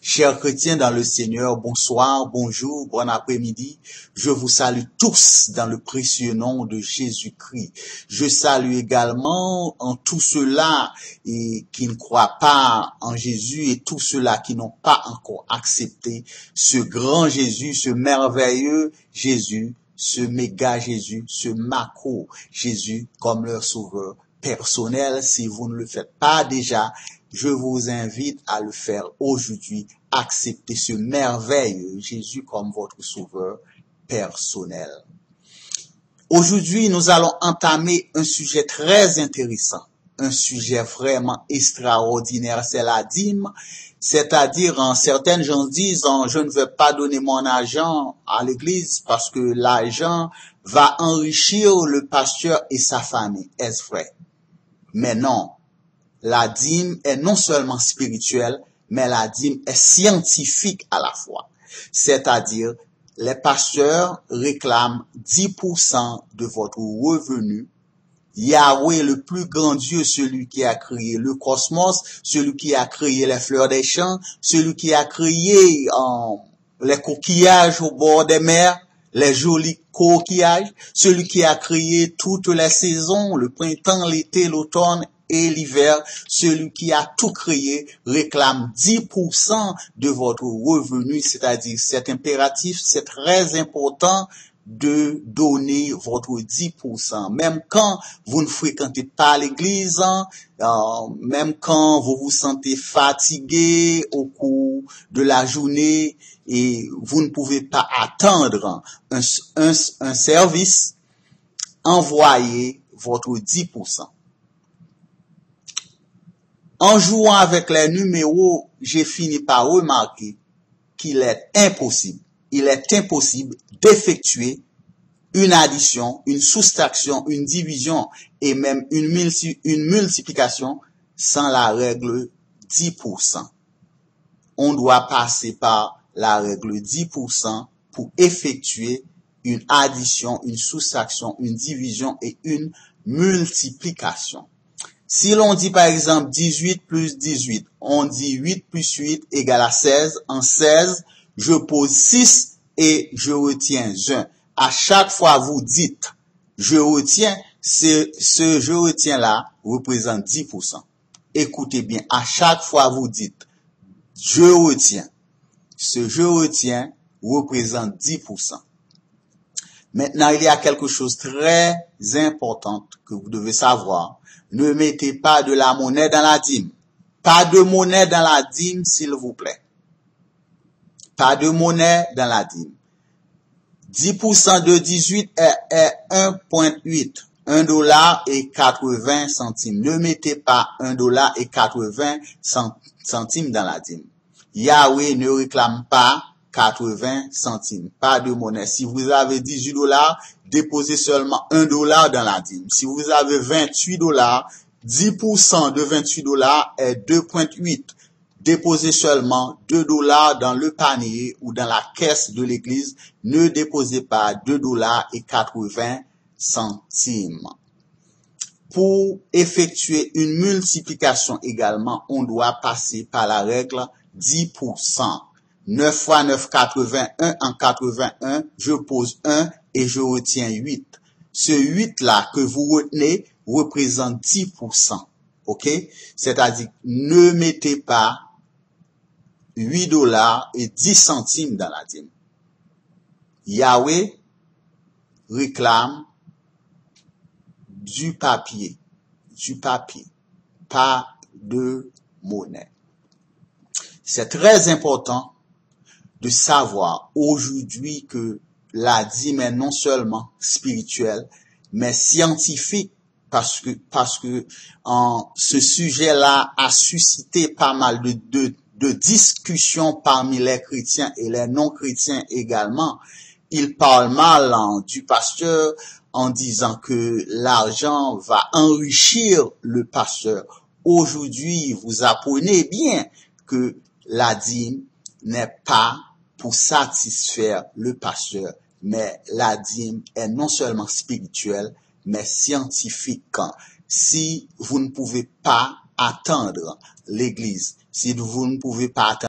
Chers chrétiens dans le Seigneur, bonsoir, bonjour, bon après-midi. Je vous salue tous dans le précieux nom de Jésus-Christ. Je salue également en tous ceux-là qui ne croient pas en Jésus et tous ceux-là qui n'ont pas encore accepté ce grand Jésus, ce merveilleux Jésus, ce méga Jésus, ce macro Jésus comme leur sauveur personnel. Si vous ne le faites pas déjà, je vous invite à le faire aujourd'hui. Acceptez ce merveilleux Jésus comme votre sauveur personnel. Aujourd'hui, nous allons entamer un sujet très intéressant, un sujet vraiment extraordinaire, c'est la dîme. C'est-à-dire, certaines gens disent, je ne vais pas donner mon argent à l'église parce que l'argent va enrichir le pasteur et sa famille. Est-ce vrai? Mais non. La dîme est non seulement spirituelle, mais la dîme est scientifique à la fois. C'est-à-dire, les pasteurs réclament 10% de votre revenu. Yahweh, le plus grand Dieu, celui qui a créé le cosmos, celui qui a créé les fleurs des champs, celui qui a créé les coquillages au bord des mers, les jolis coquillages, celui qui a créé toutes les saisons, le printemps, l'été, l'automne et l'hiver, celui qui a tout créé réclame 10% de votre revenu, c'est-à-dire c'est impératif, c'est très important de donner votre 10%. Même quand vous ne fréquentez pas l'église, même quand vous vous sentez fatigué au cours de la journée et vous ne pouvez pas attendre un service, envoyez votre 10%. En jouant avec les numéros, j'ai fini par remarquer qu'il est impossible. Il est impossible d'effectuer une addition, une soustraction, une division et même une multiplication sans la règle 10%. On doit passer par la règle 10% pour effectuer une addition, une soustraction, une division et une multiplication. Si l'on dit par exemple 18 plus 18, on dit 8 plus 8 égale à 16. En 16, je pose 6 et je retiens 1. À chaque fois vous dites je retiens, ce je retiens là représente 10%. Écoutez bien, à chaque fois vous dites je retiens, ce je retiens représente 10%. Maintenant, il y a quelque chose de très important que vous devez savoir. Ne mettez pas de la monnaie dans la dîme. Pas de monnaie dans la dîme, s'il vous plaît. Pas de monnaie dans la dîme. 10% de 18 est 1,8. $1,80. Ne mettez pas $1,80 dans la dîme. Yahweh ne réclame pas 80 centimes, pas de monnaie. Si vous avez $18, déposez seulement $1 dans la dîme. Si vous avez $28, 10% de $28 est 2,8. Déposez seulement $2 dans le panier ou dans la caisse de l'église. Ne déposez pas $2,80. Pour effectuer une multiplication également, on doit passer par la règle 10%. 9 fois 9, 81. En 81, je pose 1 et je retiens 8. Ce 8-là que vous retenez représente 10%. OK? C'est-à-dire, ne mettez pas $8 et 10 centimes dans la dîme. Yahweh réclame du papier, pas de monnaie. C'est très important de savoir aujourd'hui que la dîme est non seulement spirituelle, mais scientifique parce que ce sujet-là a suscité pas mal de discussions parmi les chrétiens et les non-chrétiens également. Ils parlent mal du pasteur en disant que l'argent va enrichir le pasteur. Aujourd'hui, vous apprenez bien que la dîme n'est pas pour satisfaire le pasteur, mais la dîme est non seulement spirituelle, mais scientifique. Si vous ne pouvez pas attendre l'église, si vous ne pouvez pas attendre